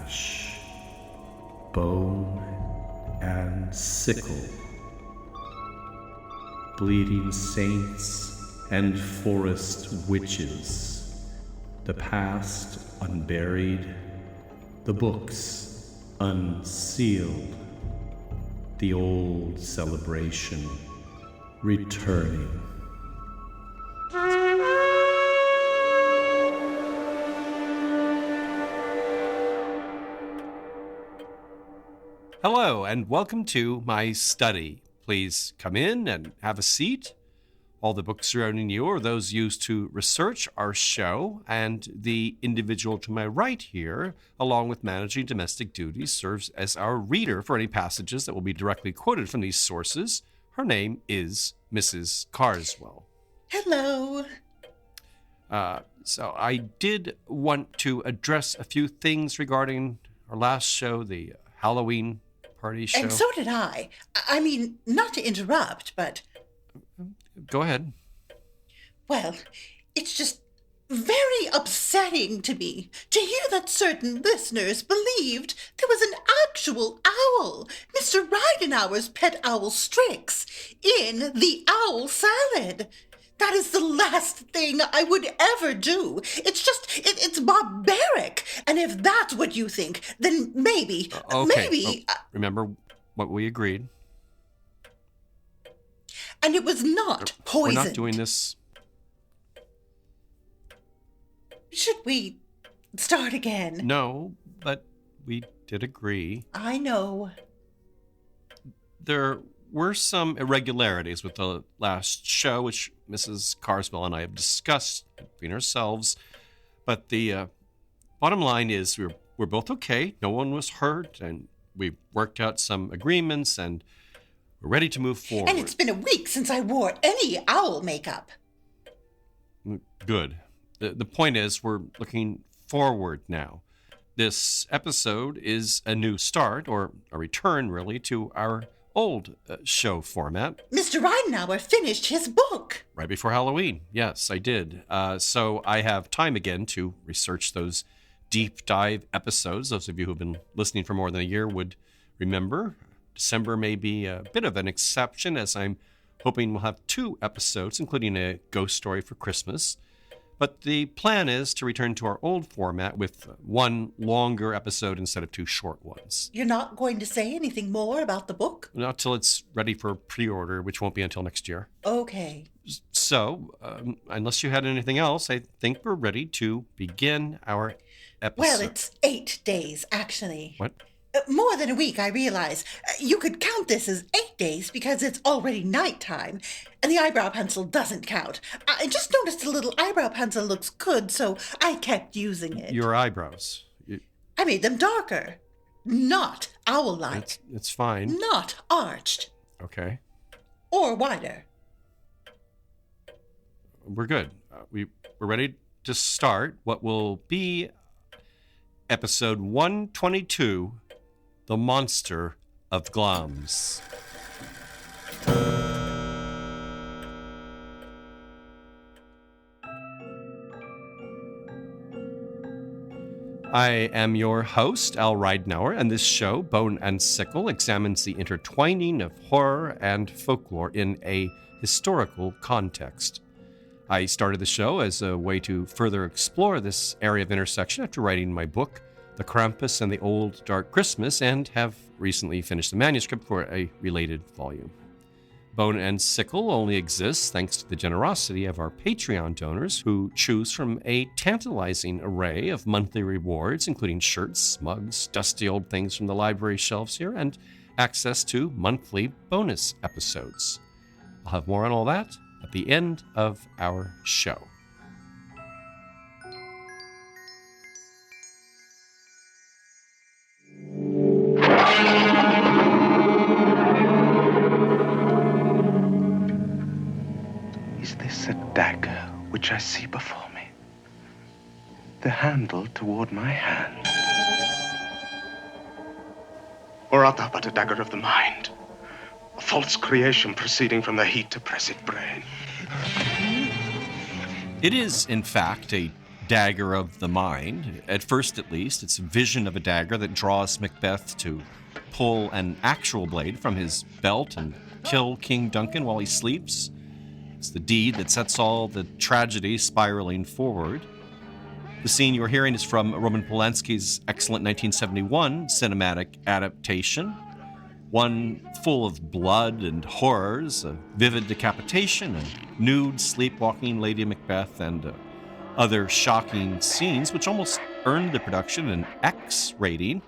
ash, bone and sickle, bleeding saints and forest witches, the past unburied, the books unsealed, the old celebration returning. Hello, and welcome to my study. Please come in and have a seat. All the books surrounding you are those used to research our show, and the individual to my right here, along with managing domestic duties, serves as our reader for any passages that will be directly quoted from these sources. Her name is Mrs. Carswell. Hello. So I did want to address a few things regarding our last show, the Halloween party show. And so did I. I mean, not to interrupt, but... Go ahead. Well, it's just very upsetting to me to hear that certain listeners believed there was an actual owl, Mr. Ridenhour's pet owl Strix, in the owl salad. That is the last thing I would ever do. It's just, it's barbaric. And if that's what you think, then maybe, remember what we agreed. And it was not poisoned. We're not doing this. Should we start again? No, but we did agree. I know. There were some irregularities with the last show, which Mrs. Carswell and I have discussed between ourselves. But the bottom line is we're both okay. No one was hurt, and we worked out some agreements, and we're ready to move forward. And it's been a week since I wore any owl makeup. Good. The point is we're looking forward now. This episode is a new start, or a return, really, to our old show format. Mr. Ridenhour finished his book. Right before Halloween. Yes, I did. So I have time again to research those deep dive episodes. Those of you who have been listening for more than a year would remember. December may be a bit of an exception, as I'm hoping we'll have 2 episodes, including a ghost story for Christmas. But the plan is to return to our old format with 1 longer episode instead of 2 short ones. You're not going to say anything more about the book? Not till it's ready for pre-order, which won't be until next year. Okay. So, unless you had anything else, I think we're ready to begin our episode. Well, it's 8 days, actually. What? More than a week, I realize. You could count this as 8 days because it's already nighttime, and the eyebrow pencil doesn't count. I just noticed the little eyebrow pencil looks good, so I kept using it. Your eyebrows. I made them darker. Not owl-like. It's fine. Not arched. Okay. Or wider. We're good. We're ready to start what will be episode 122, The Monster of Glamis. I am your host, Al Ridenhour, and this show, Bone and Sickle, examines the intertwining of horror and folklore in a historical context. I started the show as a way to further explore this area of intersection after writing my book, The Krampus and the Old Dark Christmas, and have recently finished the manuscript for a related volume. Bone and Sickle only exists thanks to the generosity of our Patreon donors, who choose from a tantalizing array of monthly rewards, including shirts, mugs, dusty old things from the library shelves here, and access to monthly bonus episodes. I'll have more on all that at the end of our show. Is this a dagger which I see before me? The handle toward my hand? Or art thou but a dagger of the mind? A false creation proceeding from the heat-oppressed brain? It is, in fact, a dagger of the mind. At first, at least, it's a vision of a dagger that draws Macbeth to pull an actual blade from his belt and kill King Duncan while he sleeps. It's the deed that sets all the tragedy spiraling forward. The scene you're hearing is from Roman Polanski's excellent 1971 cinematic adaptation, one full of blood and horrors, a vivid decapitation, a nude sleepwalking Lady Macbeth, and other shocking scenes, which almost earned the production an X rating.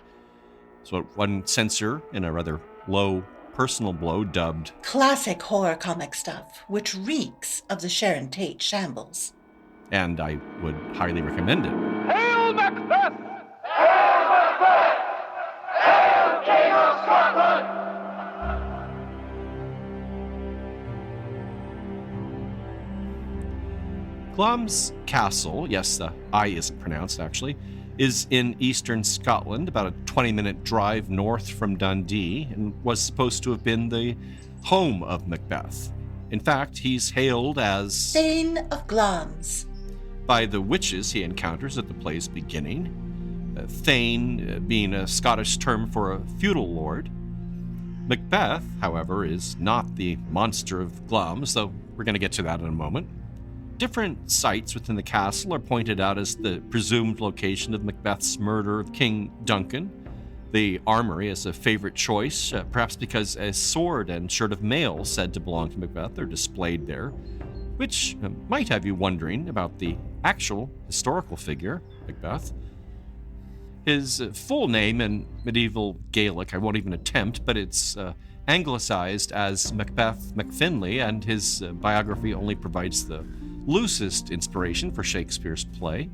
It's what one censor, in a rather low personal blow, dubbed classic horror comic stuff, which reeks of the Sharon Tate shambles. And I would highly recommend it. Hail Macbeth! Hail Macbeth! Hail King of Scotland! Glamis Castle, yes, the I isn't pronounced actually, is in eastern Scotland, about a 20-minute drive north from Dundee, and was supposed to have been the home of Macbeth. In fact, he's hailed as Thane of Glamis by the witches he encounters at the play's beginning, Thane being a Scottish term for a feudal lord. Macbeth, however, is not the Monster of Glamis, though we're going to get to that in a moment. Different sites within the castle are pointed out as the presumed location of Macbeth's murder of King Duncan. The armory is a favorite choice, perhaps because a sword and shirt of mail said to belong to Macbeth are displayed there, which might have you wondering about the actual historical figure, Macbeth. His full name in medieval Gaelic I won't even attempt, but it's anglicized as Macbeth MacFinlay, and his biography only provides the loosest inspiration for Shakespeare's play.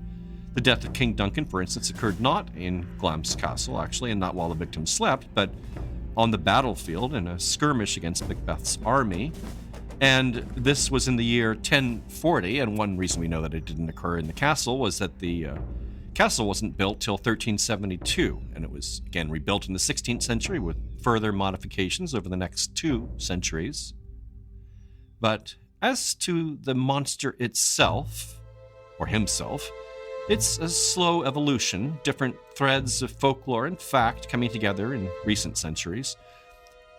The death of King Duncan, for instance, occurred not in Glamis Castle, actually, and not while the victim slept, but on the battlefield in a skirmish against Macbeth's army. And this was in the year 1040, and one reason we know that it didn't occur in the castle was that the castle wasn't built till 1372, and it was, again, rebuilt in the 16th century with further modifications over the next 2 centuries. But as to the monster itself, or himself, it's a slow evolution, different threads of folklore and fact coming together in recent centuries.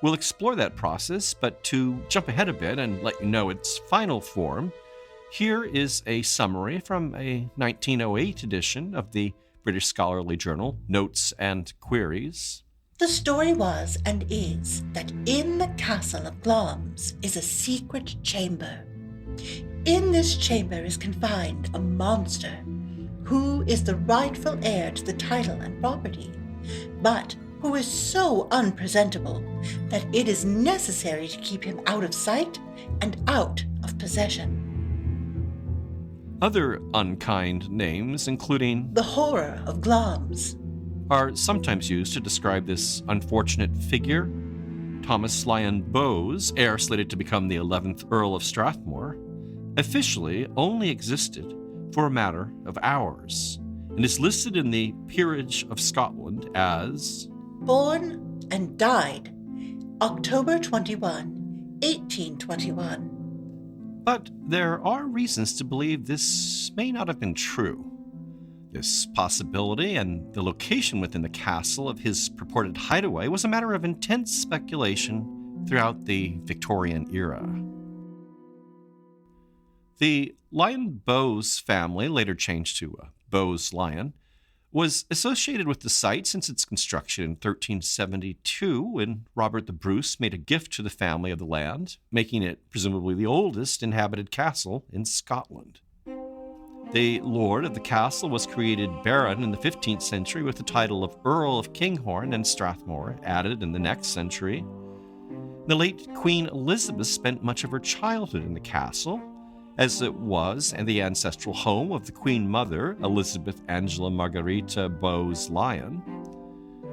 We'll explore that process, but to jump ahead a bit and let you know its final form, here is a summary from a 1908 edition of the British scholarly journal Notes and Queries. The story was and is that in the castle of Glamis is a secret chamber. In this chamber is confined a monster who is the rightful heir to the title and property, but who is so unpresentable that it is necessary to keep him out of sight and out of possession. Other unkind names, including the horror of Glamis, are sometimes used to describe this unfortunate figure. Thomas Lyon Bowes, heir slated to become the 11th Earl of Strathmore, officially only existed for a matter of hours, and is listed in the Peerage of Scotland as born and died October 21, 1821. But there are reasons to believe this may not have been true. This possibility and the location within the castle of his purported hideaway was a matter of intense speculation throughout the Victorian era. The Lyon-Bowes family, later changed to Bowes-Lyon, was associated with the site since its construction in 1372, when Robert the Bruce made a gift to the family of the land, making it presumably the oldest inhabited castle in Scotland. The lord of the castle was created baron in the 15th century with the title of Earl of Kinghorn and Strathmore added in the next century. The late Queen Elizabeth spent much of her childhood in the castle, as it was and the ancestral home of the Queen Mother, Elizabeth Angela Margarita Bowes-Lyon.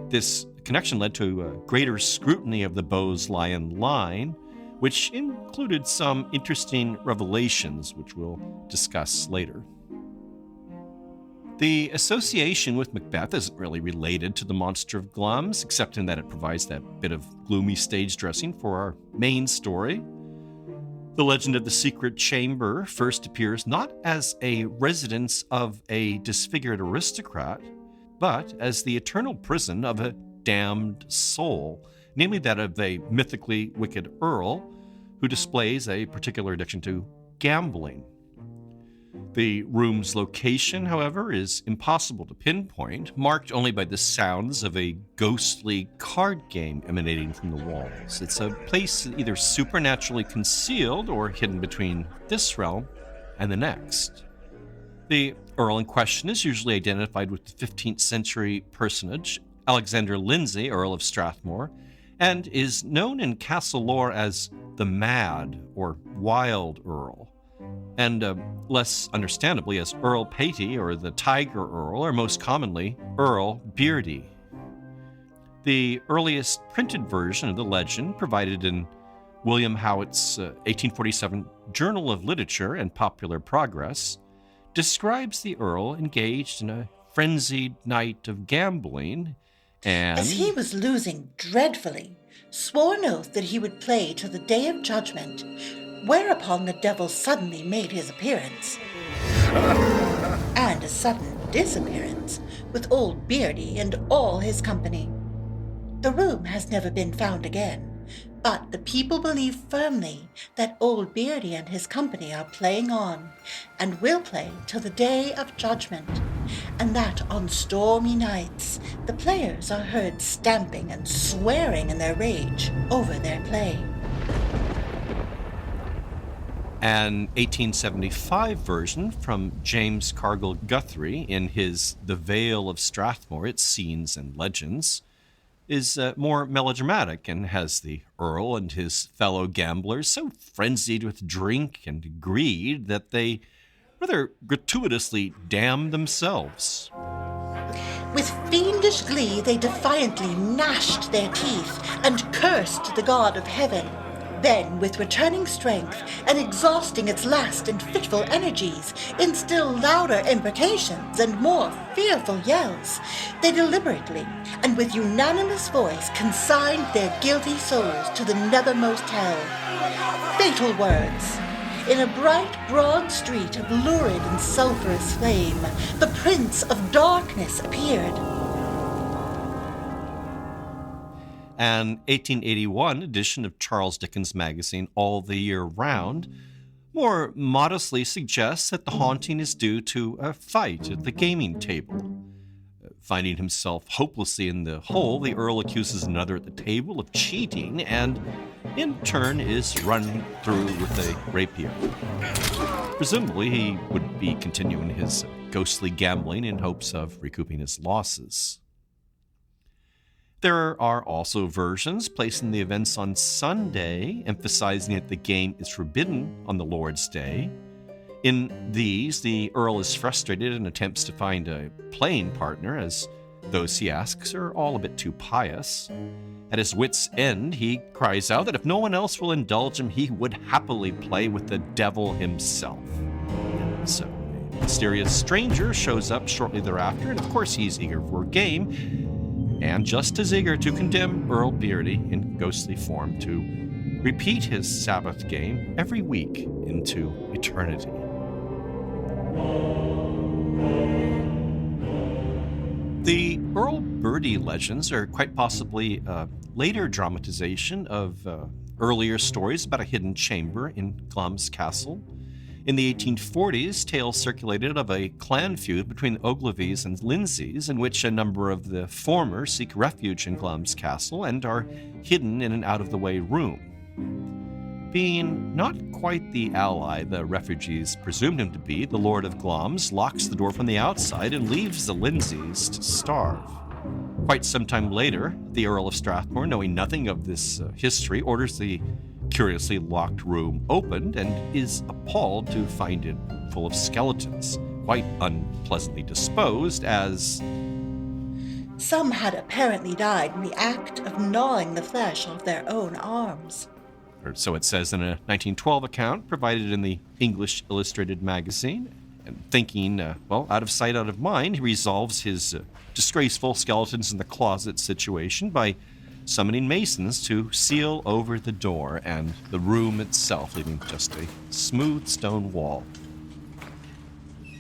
This connection led to a greater scrutiny of the Bowes-Lyon line, which included some interesting revelations, which we'll discuss later. The association with Macbeth isn't really related to the Monster of Glamis, except in that it provides that bit of gloomy stage dressing for our main story. The legend of the secret chamber first appears not as a residence of a disfigured aristocrat, but as the eternal prison of a damned soul, namely that of a mythically wicked Earl who displays a particular addiction to gambling. The room's location, however, is impossible to pinpoint, marked only by the sounds of a ghostly card game emanating from the walls. It's a place either supernaturally concealed or hidden between this realm and the next. The Earl in question is usually identified with the 15th century personage, Alexander Lindsay, Earl of Strathmore, and is known in castle lore as the Mad or Wild Earl, and less understandably as Earl Patey or the Tiger Earl, or most commonly Earl Beardy. The earliest printed version of the legend, provided in William Howitt's 1847 Journal of Literature and Popular Progress, describes the Earl engaged in a frenzied night of gambling and, as he was losing dreadfully, swore an oath that he would play till the day of judgment, whereupon the devil suddenly made his appearance, and a sudden disappearance, with old Beardy and all his company. The room has never been found again, but the people believe firmly that old Beardy and his company are playing on, and will play till the day of judgment, and that on stormy nights the players are heard stamping and swearing in their rage over their play. An 1875 version from James Cargill Guthrie in his The Vale of Strathmore, Its Scenes and Legends, is more melodramatic and has the Earl and his fellow gamblers so frenzied with drink and greed that they rather gratuitously damn themselves. With fiendish glee they defiantly gnashed their teeth and cursed the god of heaven. Then, with returning strength and exhausting its last and fitful energies in still louder imprecations and more fearful yells, they deliberately and with unanimous voice consigned their guilty souls to the nethermost hell. Fatal words. In a bright, broad street of lurid and sulphurous flame, the Prince of Darkness appeared. An 1881 edition of Charles Dickens' magazine All the Year Round more modestly suggests that the haunting is due to a fight at the gaming table. Finding himself hopelessly in the hole, the Earl accuses another at the table of cheating and, in turn, is run through with a rapier. Presumably, he would be continuing his ghostly gambling in hopes of recouping his losses. There are also versions placing the events on Sunday, emphasizing that the game is forbidden on the Lord's Day. In these, the Earl is frustrated and attempts to find a playing partner, as those he asks are all a bit too pious. At his wit's end, he cries out that if no one else will indulge him, he would happily play with the devil himself. And so a mysterious stranger shows up shortly thereafter, and of course he's eager for a game, and just as eager to condemn Earl Beardy in ghostly form to repeat his Sabbath game every week into eternity. The Earl Beardy legends are quite possibly a later dramatization of earlier stories about a hidden chamber in Glamis Castle. In the 1840s, tales circulated of a clan feud between the Ogilvies and Lindsays, in which a number of the former seek refuge in Glamis Castle and are hidden in an out-of-the-way room. Being not quite the ally the refugees presumed him to be, the Lord of Glamis locks the door from the outside and leaves the Lindsays to starve. Quite some time later, the Earl of Strathmore, knowing nothing of this history, orders the curiously locked room opened and is appalled to find it full of skeletons, quite unpleasantly disposed, as some had apparently died in the act of gnawing the flesh off their own arms. Or so it says in a 1912 account provided in the English Illustrated magazine. And thinking, out of sight, out of mind, he resolves his disgraceful skeletons in the closet situation by summoning masons to seal over the door and the room itself, leaving just a smooth stone wall.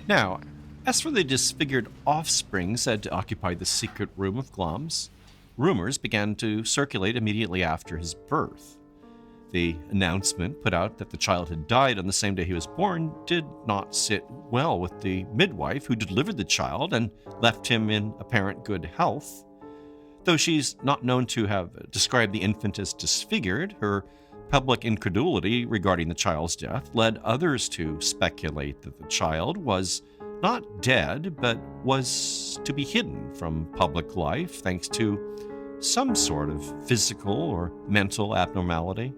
Now, as for the disfigured offspring said to occupy the secret room of Glamis, rumors began to circulate immediately after his birth. The announcement put out that the child had died on the same day he was born did not sit well with the midwife who delivered the child and left him in apparent good health. Though she's not known to have described the infant as disfigured, her public incredulity regarding the child's death led others to speculate that the child was not dead, but was to be hidden from public life thanks to some sort of physical or mental abnormality.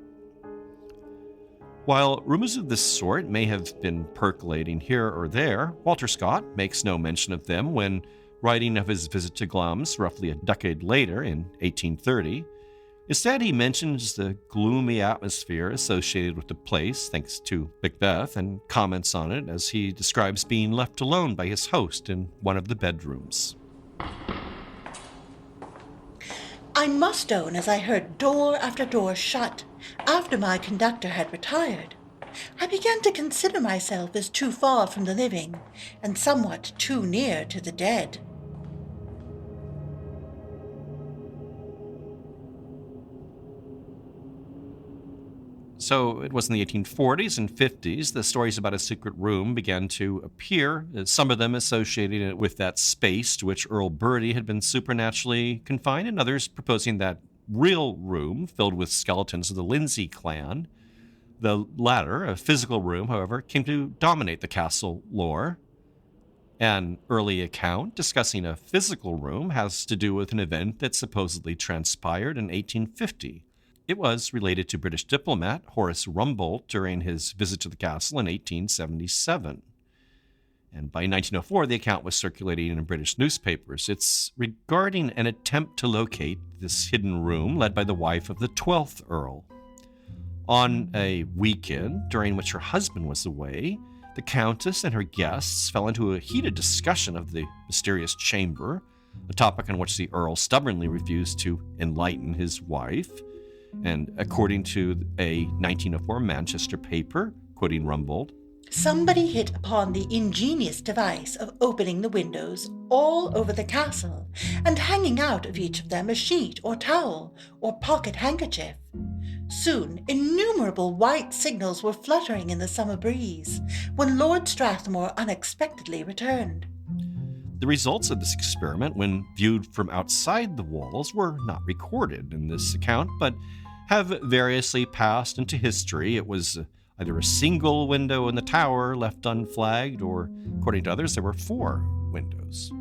While rumors of this sort may have been percolating here or there, Walter Scott makes no mention of them when writing of his visit to Glamis roughly a decade later in 1830. Instead, he mentions the gloomy atmosphere associated with the place, thanks to Macbeth, and comments on it as he describes being left alone by his host in one of the bedrooms. I must own, as I heard door after door shut after my conductor had retired, I began to consider myself as too far from the living and somewhat too near to the dead. So it was in the 1840s and 50s the stories about a secret room began to appear, some of them associated with that space to which Earl Bertie had been supernaturally confined, and others proposing that real room filled with skeletons of the Lindsay clan. The latter, a physical room, however, came to dominate the castle lore. An early account discussing a physical room has to do with an event that supposedly transpired in 1850. It was related to British diplomat Horace Rumbold during his visit to the castle in 1877. And by 1904, the account was circulating in British newspapers. It's regarding an attempt to locate this hidden room led by the wife of the 12th Earl. On a weekend during which her husband was away, the Countess and her guests fell into a heated discussion of the mysterious chamber, a topic on which the Earl stubbornly refused to enlighten his wife. And according to a 1904 Manchester paper, quoting Rumbold, somebody hit upon the ingenious device of opening the windows all over the castle and hanging out of each of them a sheet or towel or pocket handkerchief. Soon innumerable white signals were fluttering in the summer breeze when Lord Strathmore unexpectedly returned. The results of this experiment, when viewed from outside the walls, were not recorded in this account, but have variously passed into history. It was either a single window in the tower left unflagged, or, according to others, there were 4 windows.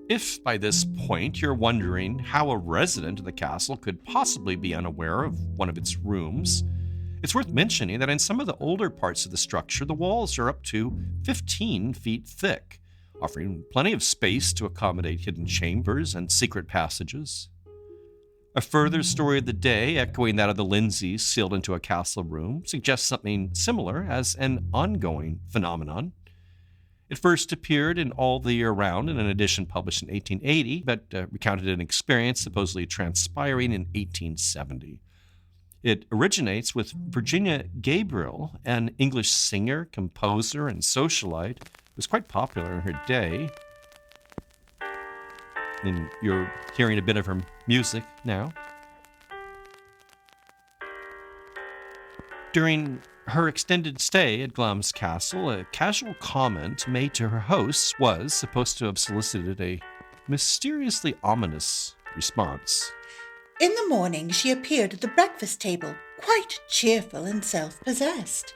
If by this point you're wondering how a resident of the castle could possibly be unaware of one of its rooms, it's worth mentioning that in some of the older parts of the structure, the walls are up to 15 feet thick, offering plenty of space to accommodate hidden chambers and secret passages. A further story of the day, echoing that of the Lindsays sealed into a castle room, suggests something similar as an ongoing phenomenon. It first appeared in All the Year Round in an edition published in 1880, but recounted an experience supposedly transpiring in 1870. It originates with Virginia Gabriel, an English singer, composer, and socialite who was quite popular in her day. And you're hearing a bit of her music now. During her extended stay at Glamis Castle, a casual comment made to her hosts was supposed to have solicited a mysteriously ominous response. In the morning she appeared at the breakfast table, quite cheerful and self-possessed.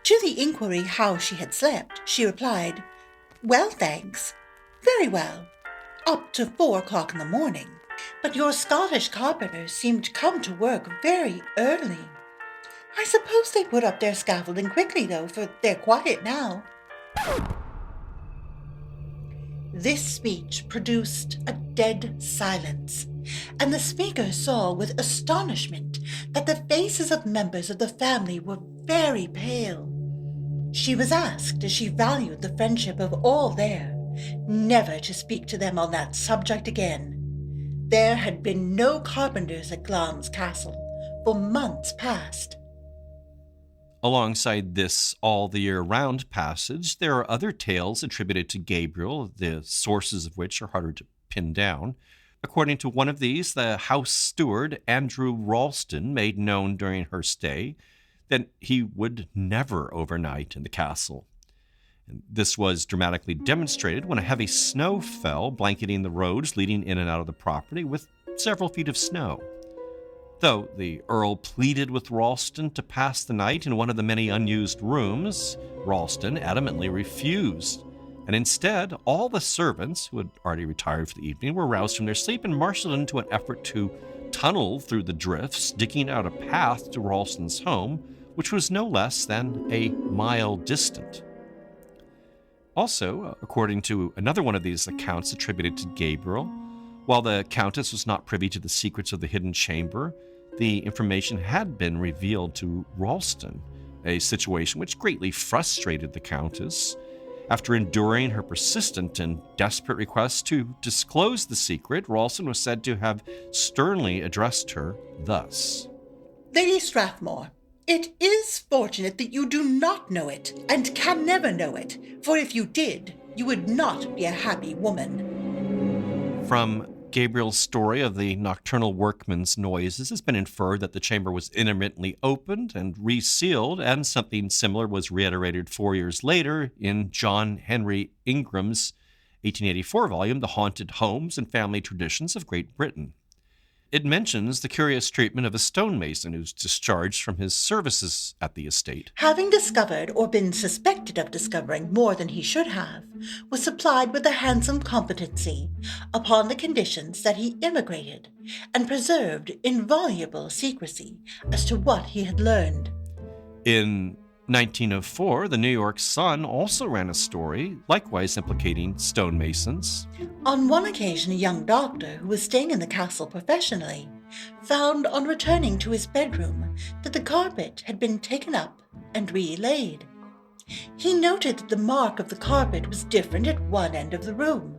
To the inquiry how she had slept, she replied, "Well, thanks. Very well. Up to 4 o'clock in the morning. But your Scottish carpenters seem to come to work very early. I suppose they put up their scaffolding quickly, though, for they're quiet now." This speech produced a dead silence, and the speaker saw with astonishment that the faces of members of the family were very pale. She was asked if she valued the friendship of all there, never to speak to them on that subject again. There had been no carpenters at Glamis Castle for months past. Alongside this all-the-year-round passage, there are other tales attributed to Gabriel, the sources of which are harder to pin down. According to one of these, the house steward, Andrew Ralston, made known during her stay that he would never overnight in the castle. And this was dramatically demonstrated when a heavy snow fell, blanketing the roads leading in and out of the property with several feet of snow. Though the Earl pleaded with Ralston to pass the night in one of the many unused rooms, Ralston adamantly refused. And instead, all the servants, who had already retired for the evening, were roused from their sleep and marshaled into an effort to tunnel through the drifts, digging out a path to Ralston's home, which was no less than a mile distant. Also, according to another one of these accounts attributed to Gabriel, while the Countess was not privy to the secrets of the hidden chamber, the information had been revealed to Ralston, a situation which greatly frustrated the Countess. After enduring her persistent and desperate request to disclose the secret, Ralston was said to have sternly addressed her thus. Lady Strathmore, it is fortunate that you do not know it, and can never know it, for if you did, you would not be a happy woman. From Gabriel's story of the nocturnal workman's noises, has been inferred that the chamber was intermittently opened and resealed, and something similar was reiterated 4 years later in John Henry Ingram's 1884 volume, The Haunted Homes and Family Traditions of Great Britain. It mentions the curious treatment of a stonemason who's discharged from his services at the estate. Having discovered or been suspected of discovering more than he should have, was supplied with a handsome competency upon the conditions that he immigrated and preserved inviolable secrecy as to what he had learned. In 1904, the New York Sun also ran a story, likewise implicating stonemasons. On one occasion, a young doctor who was staying in the castle professionally found on returning to his bedroom that the carpet had been taken up and relaid. He noted that the mark of the carpet was different at one end of the room.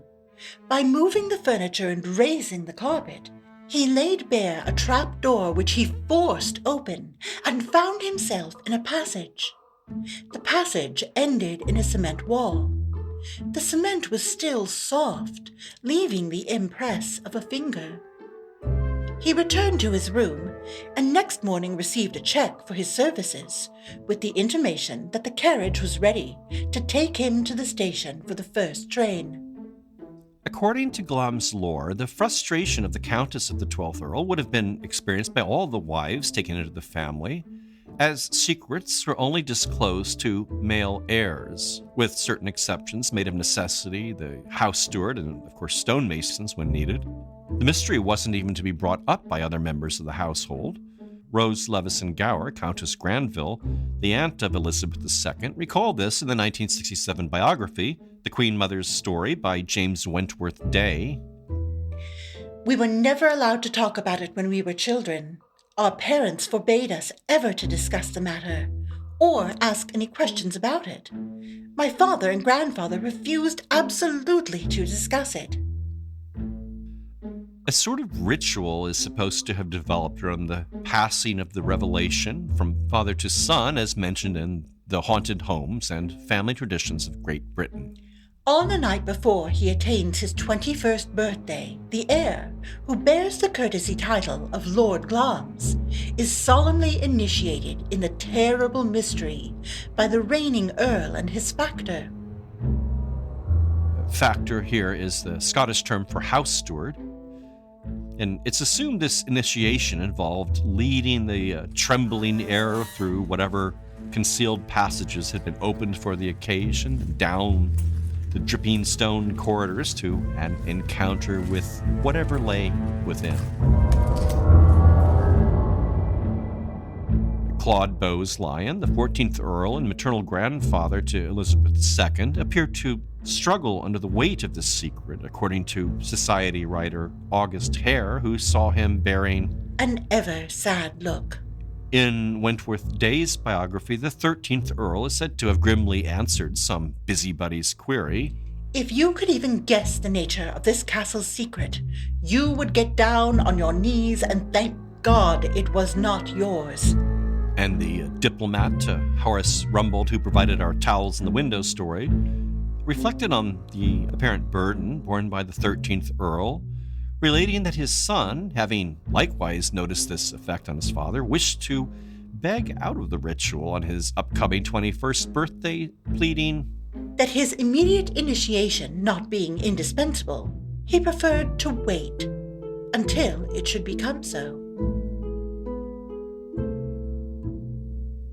By moving the furniture and raising the carpet, he laid bare a trap door which he forced open and found himself in a passage. The passage ended in a cement wall. The cement was still soft, leaving the impress of a finger. He returned to his room and next morning received a check for his services, with the intimation that the carriage was ready to take him to the station for the first train. According to Glamis lore, the frustration of the Countess of the 12th Earl would have been experienced by all the wives taken into the family, as secrets were only disclosed to male heirs, with certain exceptions made of necessity, the house steward, and of course stonemasons when needed. The mystery wasn't even to be brought up by other members of the household. Rose Levison Gower, Countess Granville, the aunt of Elizabeth II, recalled this in the 1967 biography, The Queen Mother's Story by James Wentworth Day. We were never allowed to talk about it when we were children. Our parents forbade us ever to discuss the matter, or ask any questions about it. My father and grandfather refused absolutely to discuss it. A sort of ritual is supposed to have developed around the passing of the revelation from father to son, as mentioned in The Haunted Homes and Family Traditions of Great Britain. On the night before he attains his 21st birthday, the heir, who bears the courtesy title of Lord Glamis, is solemnly initiated in the terrible mystery by the reigning Earl and his factor. Factor here is the Scottish term for house steward, and it's assumed this initiation involved leading the trembling heir through whatever concealed passages had been opened for the occasion, down the dripping stone corridors to an encounter with whatever lay within. Claude Bowes Lyon, the 14th Earl and maternal grandfather to Elizabeth II, appeared to struggle under the weight of this secret, according to society writer August Hare, who saw him bearing an ever sad look. In Wentworth Day's biography, the 13th Earl is said to have grimly answered some busybody's query. If you could even guess the nature of this castle's secret, you would get down on your knees and thank God it was not yours. And the diplomat, Horace Rumbold, who provided our towels in the window story, reflected on the apparent burden borne by the 13th Earl, relating that his son, having likewise noticed this effect on his father, wished to beg out of the ritual on his upcoming 21st birthday, pleading that his immediate initiation not being indispensable, he preferred to wait until it should become so.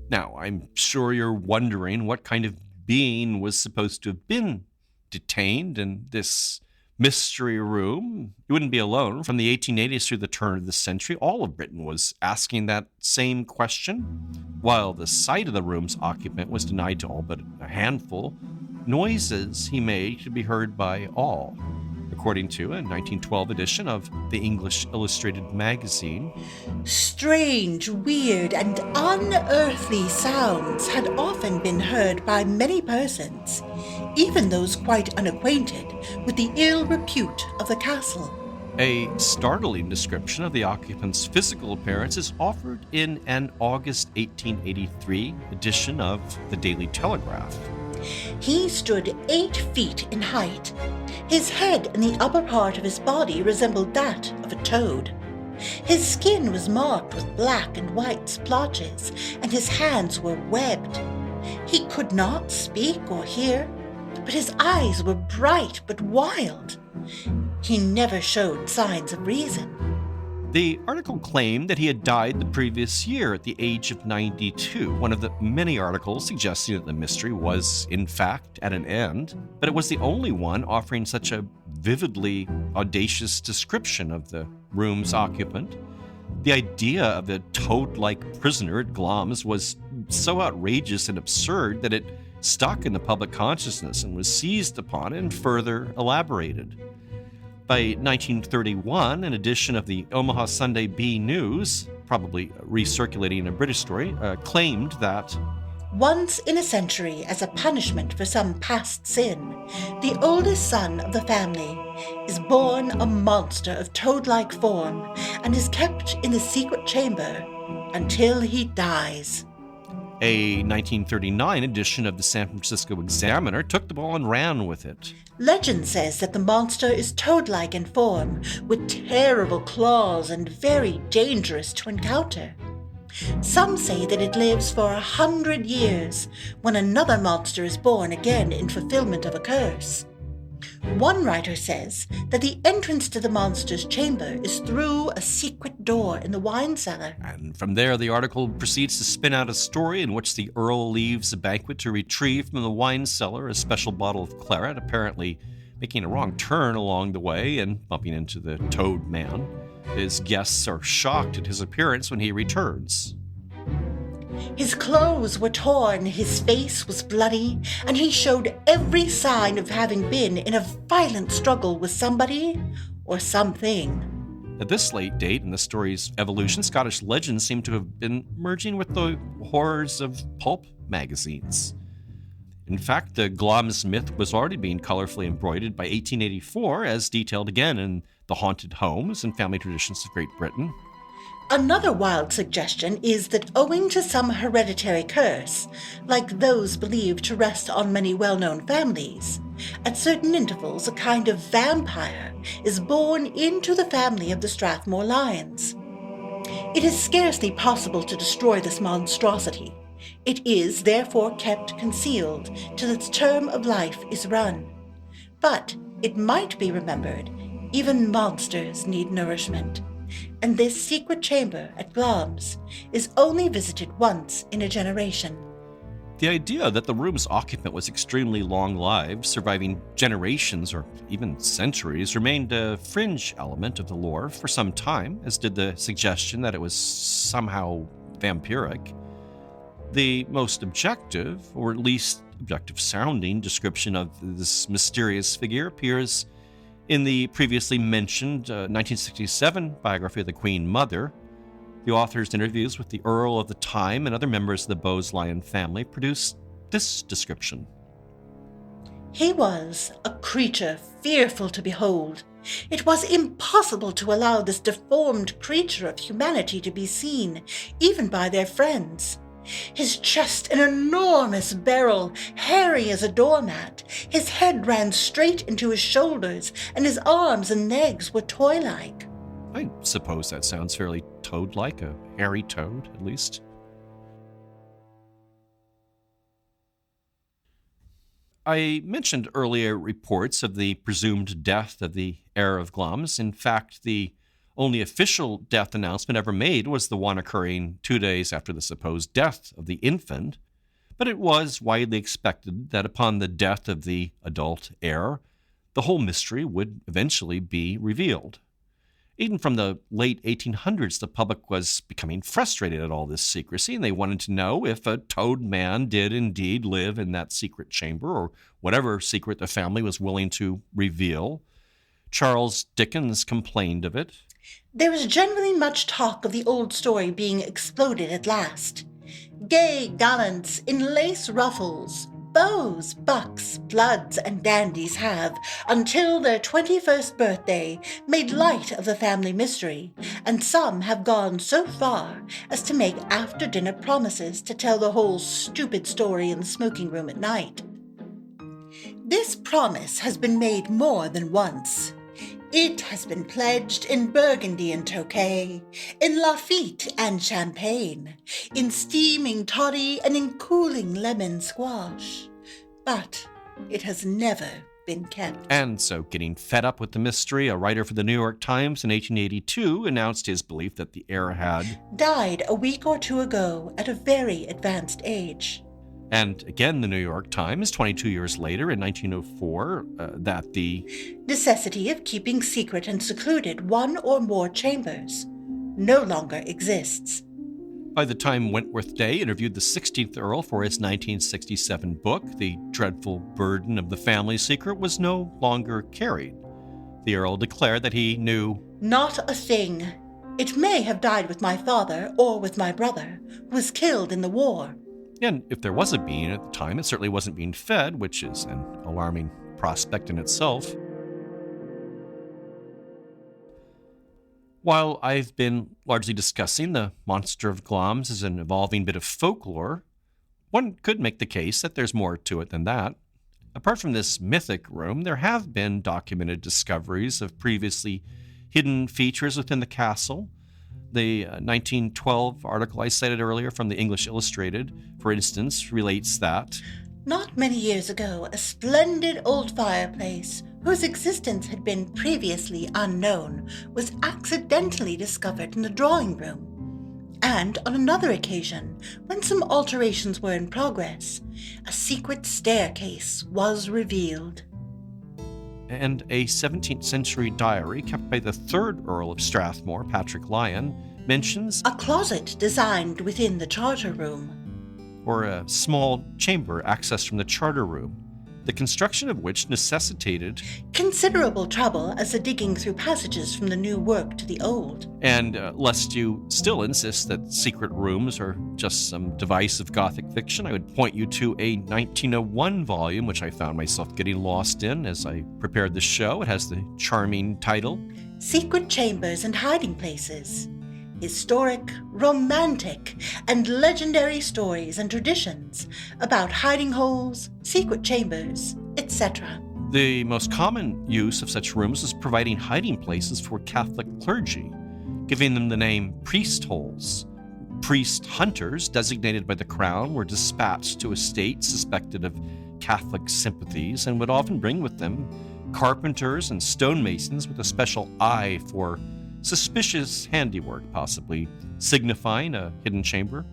Now, I'm sure you're wondering what kind of being was supposed to have been detained in this mystery room. You wouldn't be alone. From the 1880s through the turn of the century, all of Britain was asking that same question. While the sight of the room's occupant was denied to all but a handful, noises he made could be heard by all, according to a 1912 edition of the English Illustrated Magazine. Strange, weird, and unearthly sounds had often been heard by many persons, even those quite unacquainted with the ill repute of the castle. A startling description of the occupant's physical appearance is offered in an August 1883 edition of the Daily Telegraph. He stood 8 feet in height. His head and the upper part of his body resembled that of a toad. His skin was marked with black and white splotches, and his hands were webbed. He could not speak or hear, but his eyes were bright but wild. He never showed signs of reason. The article claimed that he had died the previous year at the age of 92, one of the many articles suggesting that the mystery was, in fact, at an end, but it was the only one offering such a vividly audacious description of the room's occupant. The idea of a toad-like prisoner at Glamis was so outrageous and absurd that it stuck in the public consciousness and was seized upon and further elaborated. By 1931, an edition of the Omaha Sunday Bee News, probably recirculating a British story, claimed that once in a century, as a punishment for some past sin, the oldest son of the family is born a monster of toad-like form and is kept in the secret chamber until he dies. A 1939 edition of the San Francisco Examiner took the ball and ran with it. Legend says that the monster is toad-like in form, with terrible claws and very dangerous to encounter. Some say that it lives for 100 years, when another monster is born again in fulfillment of a curse. One writer says that the entrance to the monster's chamber is through a secret door in the wine cellar. And from there, the article proceeds to spin out a story in which the Earl leaves a banquet to retrieve from the wine cellar a special bottle of claret, apparently making a wrong turn along the way and bumping into the Toad Man. His guests are shocked at his appearance when he returns. His clothes were torn, his face was bloody, and he showed every sign of having been in a violent struggle with somebody or something. At this late date in the story's evolution, Scottish legends seem to have been merging with the horrors of pulp magazines. In fact, the Glamis myth was already being colorfully embroidered by 1884, as detailed again in The Haunted Homes and Family Traditions of Great Britain. Another wild suggestion is that owing to some hereditary curse, like those believed to rest on many well-known families, at certain intervals a kind of vampire is born into the family of the Strathmore Lions. It is scarcely possible to destroy this monstrosity. It is therefore kept concealed till its term of life is run. But it might be remembered, even monsters need nourishment. And this secret chamber at Glamis is only visited once in a generation. The idea that the room's occupant was extremely long-lived, surviving generations or even centuries, remained a fringe element of the lore for some time, as did the suggestion that it was somehow vampiric. The most objective, or at least objective-sounding, description of this mysterious figure appears in the previously mentioned 1967 biography of the Queen Mother. The author's interviews with the Earl of the time and other members of the Bowes-Lyon family produced this description. He was a creature fearful to behold. It was impossible to allow this deformed creature of humanity to be seen, even by their friends. His chest an enormous barrel, hairy as a doormat. His head ran straight into his shoulders, and his arms and legs were toy-like. I suppose that sounds fairly toad-like, a hairy toad, at least. I mentioned earlier reports of the presumed death of the heir of Glamis. In fact, the only official death announcement ever made was the one occurring 2 days after the supposed death of the infant, but it was widely expected that upon the death of the adult heir, the whole mystery would eventually be revealed. Even from the late 1800s, the public was becoming frustrated at all this secrecy, and they wanted to know if a toad man did indeed live in that secret chamber, or whatever secret the family was willing to reveal. Charles Dickens complained of it. There was generally much talk of the old story being exploded at last. Gay gallants in lace ruffles, beaux, bucks, bloods, and dandies have, until their 21st birthday, made light of the family mystery, and some have gone so far as to make after-dinner promises to tell the whole stupid story in the smoking room at night. This promise has been made more than once. It has been pledged in Burgundy and Tokay, in Lafitte and Champagne, in steaming toddy and in cooling lemon squash. But it has never been kept. And so, getting fed up with the mystery, a writer for the New York Times in 1882 announced his belief that the heir had died a week or two ago at a very advanced age. And again, the New York Times, 22 years later, in 1904, that the necessity of keeping secret and secluded one or more chambers no longer exists. By the time Wentworth Day interviewed the 16th Earl for his 1967 book, the dreadful burden of the family secret was no longer carried. The Earl declared that he knew not a thing. It may have died with my father or with my brother, who was killed in the war. And if there was a being at the time, it certainly wasn't being fed, which is an alarming prospect in itself. While I've been largely discussing the Monster of Glamis as an evolving bit of folklore, one could make the case that there's more to it than that. Apart from this mythic room, there have been documented discoveries of previously hidden features within the castle. The 1912 article I cited earlier from the English Illustrated, for instance, relates that not many years ago, a splendid old fireplace, whose existence had been previously unknown, was accidentally discovered in the drawing room. And on another occasion, when some alterations were in progress, a secret staircase was revealed. And a 17th century diary kept by the 3rd Earl of Strathmore, Patrick Lyon, mentions a closet designed within the charter room, or a small chamber accessed from the charter room, the construction of which necessitated considerable trouble as the digging through passages from the new work to the old. And lest you still insist that secret rooms are just some device of Gothic fiction, I would point you to a 1901 volume, which I found myself getting lost in as I prepared this show. It has the charming title, Secret Chambers and Hiding Places. Historic, romantic, and legendary stories and traditions about hiding holes, secret chambers, etc. The most common use of such rooms is providing hiding places for Catholic clergy, giving them the name priest holes. Priest hunters designated by the crown were dispatched to estates suspected of Catholic sympathies and would often bring with them carpenters and stonemasons with a special eye for suspicious handiwork, possibly signifying a hidden chamber.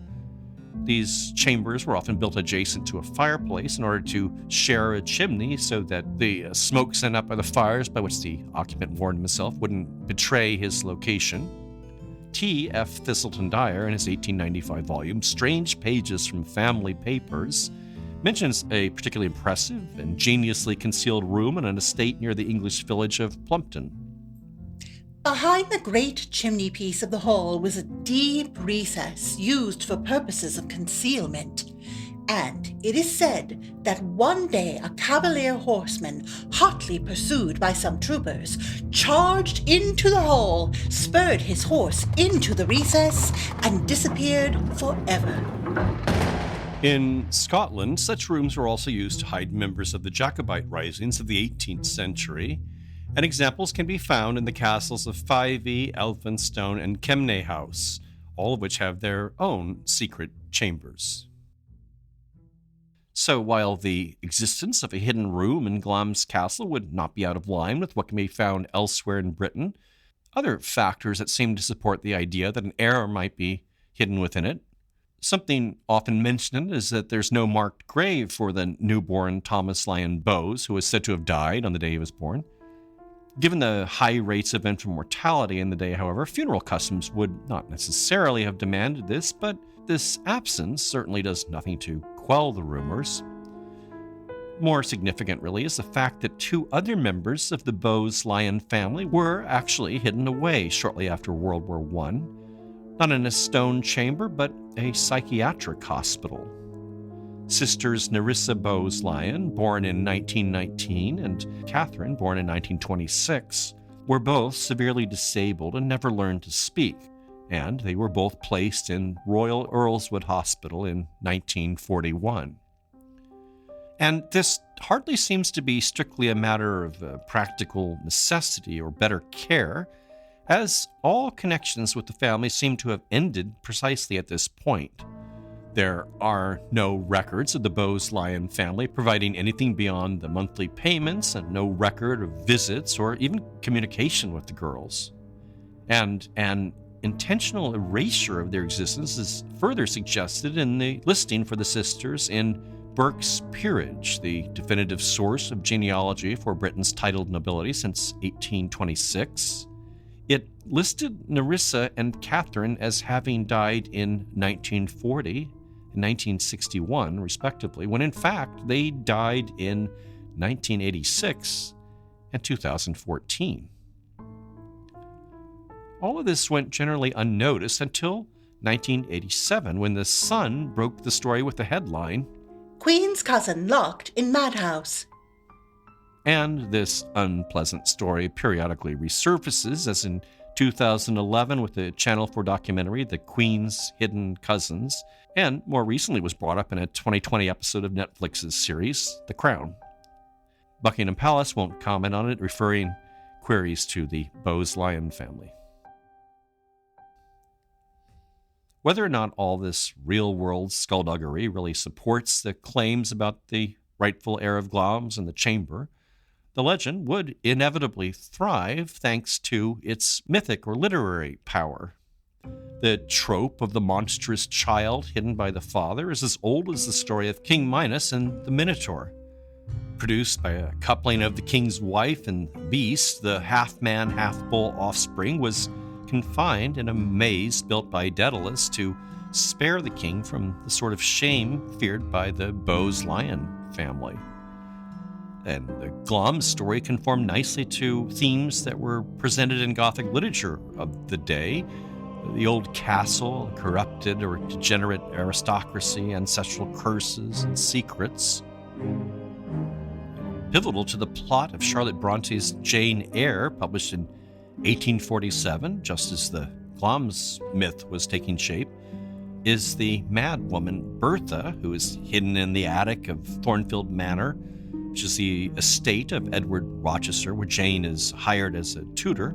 These chambers were often built adjacent to a fireplace in order to share a chimney so that the smoke sent up by the fires by which the occupant warmed himself wouldn't betray his location. T.F. Thistleton Dyer, in his 1895 volume, Strange Pages from Family Papers, mentions a particularly impressive, ingeniously concealed room in an estate near the English village of Plumpton. Behind the great chimney piece of the hall was a deep recess used for purposes of concealment. And it is said that one day a cavalier horseman, hotly pursued by some troopers, charged into the hall, spurred his horse into the recess, and disappeared forever. In Scotland, such rooms were also used to hide members of the Jacobite risings of the 18th century, and examples can be found in the castles of Fyvie, Elphinstone, and Kemnay House, all of which have their own secret chambers. So while the existence of a hidden room in Glamis Castle would not be out of line with what can be found elsewhere in Britain, other factors that seem to support the idea that an heir might be hidden within it. Something often mentioned is that there's no marked grave for the newborn Thomas Lyon Bowes, who was said to have died on the day he was born. Given the high rates of infant mortality in the day, however, funeral customs would not necessarily have demanded this, but this absence certainly does nothing to quell the rumors. More significant, really, is the fact that two other members of the Bowes-Lyon family were actually hidden away shortly after World War I, not in a stone chamber, but a psychiatric hospital. Sisters Nerissa Bowes-Lyon, born in 1919, and Catherine, born in 1926, were both severely disabled and never learned to speak, and they were both placed in Royal Earlswood Hospital in 1941. And this hardly seems to be strictly a matter of practical necessity or better care, as all connections with the family seem to have ended precisely at this point. There are no records of the Bowes-Lyon family providing anything beyond the monthly payments, and no record of visits or even communication with the girls. And an intentional erasure of their existence is further suggested in the listing for the sisters in Burke's Peerage, the definitive source of genealogy for Britain's titled nobility since 1826. It listed Nerissa and Catherine as having died in 1940 and 1961, respectively, when in fact they died in 1986 and 2014. All of this went generally unnoticed until 1987, when The Sun broke the story with the headline, Queen's cousin locked in madhouse. And this unpleasant story periodically resurfaces, as in 2011 with the Channel 4 documentary, The Queen's Hidden Cousins, and more recently was brought up in a 2020 episode of Netflix's series, The Crown. Buckingham Palace won't comment on it, referring queries to the Bowes-Lyon family. Whether or not all this real-world skullduggery really supports the claims about the rightful heir of Glamis and the chamber, the legend would inevitably thrive thanks to its mythic or literary power. The trope of the monstrous child hidden by the father is as old as the story of King Minos and the Minotaur. Produced by a coupling of the king's wife and beast, the half-man, half-bull offspring was confined in a maze built by Daedalus to spare the king from the sort of shame feared by the Bowes-Lyon family. And the Glamis story conformed nicely to themes that were presented in Gothic literature of the day: the old castle, corrupted or degenerate aristocracy, ancestral curses and secrets. Pivotal to the plot of Charlotte Bronte's Jane Eyre, published in 1847, just as the Glamis myth was taking shape, is the mad woman Bertha, who is hidden in the attic of Thornfield Manor, which is the estate of Edward Rochester, where Jane is hired as a tutor.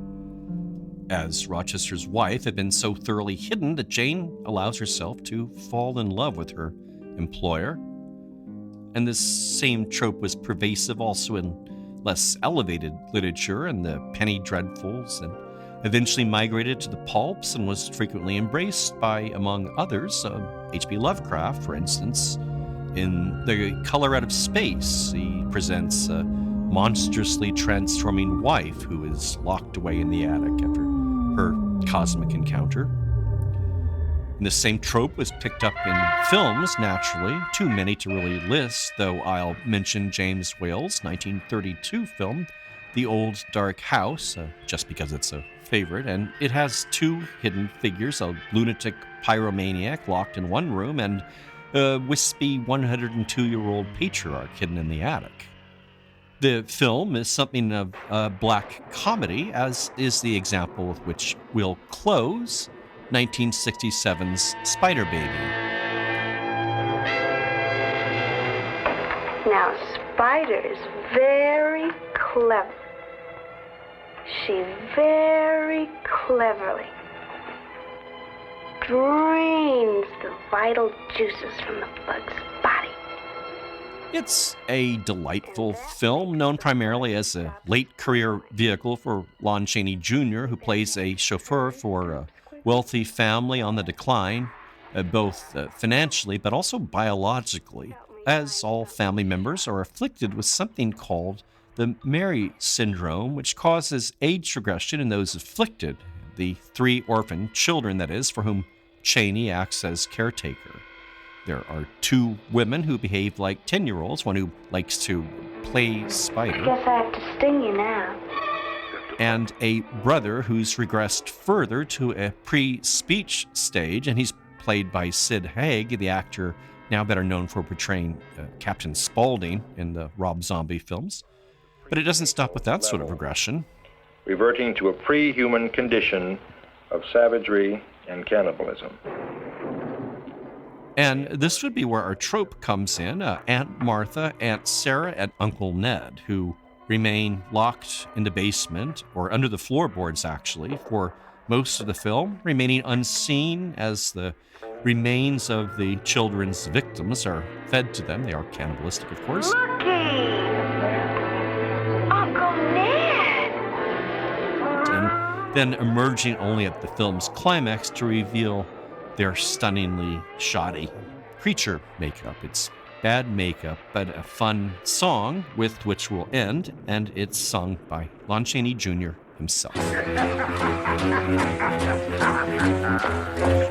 As Rochester's wife had been so thoroughly hidden that Jane allows herself to fall in love with her employer. And this same trope was pervasive also in less elevated literature and the penny dreadfuls, and eventually migrated to the pulps and was frequently embraced by, among others, H.P. Lovecraft, for instance. In The Color Out of Space, he presents a monstrously transforming wife who is locked away in the attic after her cosmic encounter. And this same trope was picked up in films, naturally, too many to really list, though I'll mention James Whale's 1932 film, The Old Dark House, just because it's a favorite, and it has two hidden figures, a lunatic pyromaniac locked in one room and a wispy 102-year-old patriarch hidden in the attic. The film is something of a black comedy, as is the example with which we'll close 1967's Spider Baby. Now, Spider's very clever. She very cleverly drains the vital juices from the bug's body. It's a delightful film, known primarily as a late career vehicle for Lon Chaney Jr., who plays a chauffeur for a wealthy family on the decline, both financially but also biologically, as all family members are afflicted with something called the Mary syndrome, which causes age regression in those afflicted, the 3 orphan children, that is, for whom Chaney acts as caretaker. There are 2 women who behave like 10-year-olds, one who likes to play spider. Guess I have to sting you now. And a brother who's regressed further to a pre-speech stage, and he's played by Sid Haig, the actor now better known for portraying Captain Spaulding in the Rob Zombie films. But it doesn't stop with that sort of regression. Reverting to a pre-human condition of savagery and cannibalism. And this would be where our trope comes in. Aunt Martha, Aunt Sarah, and Uncle Ned, who remain locked in the basement, or under the floorboards actually, for most of the film, remaining unseen as the remains of the children's victims are fed to them. They are cannibalistic, of course. Looky! Uncle Ned! And then emerging only at the film's climax to reveal their stunningly shoddy creature makeup. It's bad makeup, but a fun song with which we'll end, and it's sung by Lon Chaney Jr. himself.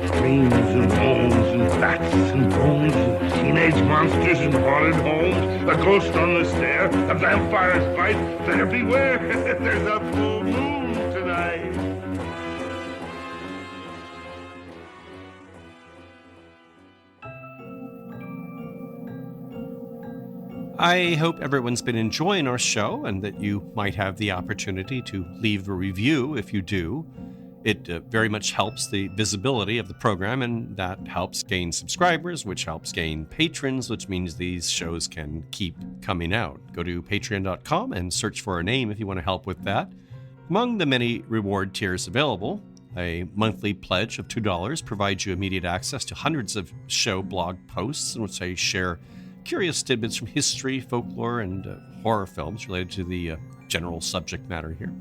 Screams and moans and bats and bones and teenage monsters in haunted homes, a ghost on the stair, a vampire's bite, they're everywhere. There's a full moon tonight. I hope everyone's been enjoying our show and that you might have the opportunity to leave a review if you do. It very much helps the visibility of the program, and that helps gain subscribers, which helps gain patrons, which means these shows can keep coming out. Go to patreon.com and search for our name if you want to help with that. Among the many reward tiers available, a monthly pledge of $2 provides you immediate access to hundreds of show blog posts in which I share curious tidbits from history, folklore, and horror films related to the general subject matter here.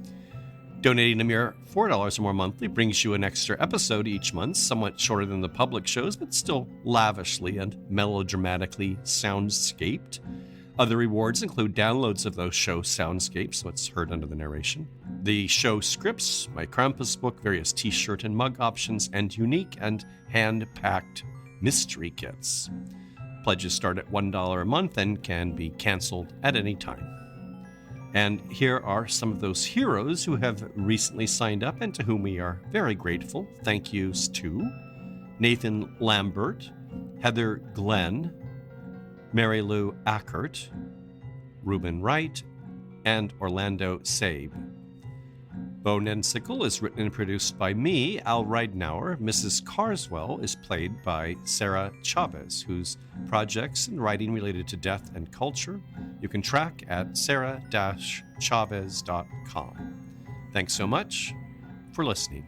Donating a mere $4 or more monthly brings you an extra episode each month, somewhat shorter than the public shows, but still lavishly and melodramatically soundscaped. Other rewards include downloads of those show soundscapes, what's heard under the narration, the show scripts, my Krampus book, various t-shirt and mug options, and unique and hand-packed mystery kits. Pledges start at $1 a month and can be canceled at any time. And here are some of those heroes who have recently signed up and to whom we are very grateful. Thank yous to Nathan Lambert, Heather Glenn, Mary Lou Ackert, Reuben Wright, and Orlando Sabe. Bone and Sickle is written and produced by me, Al Ridenour. Mrs. Carswell is played by Sarah Chavez, whose projects and writing related to death and culture you can track at sarah-chavez.com. Thanks so much for listening.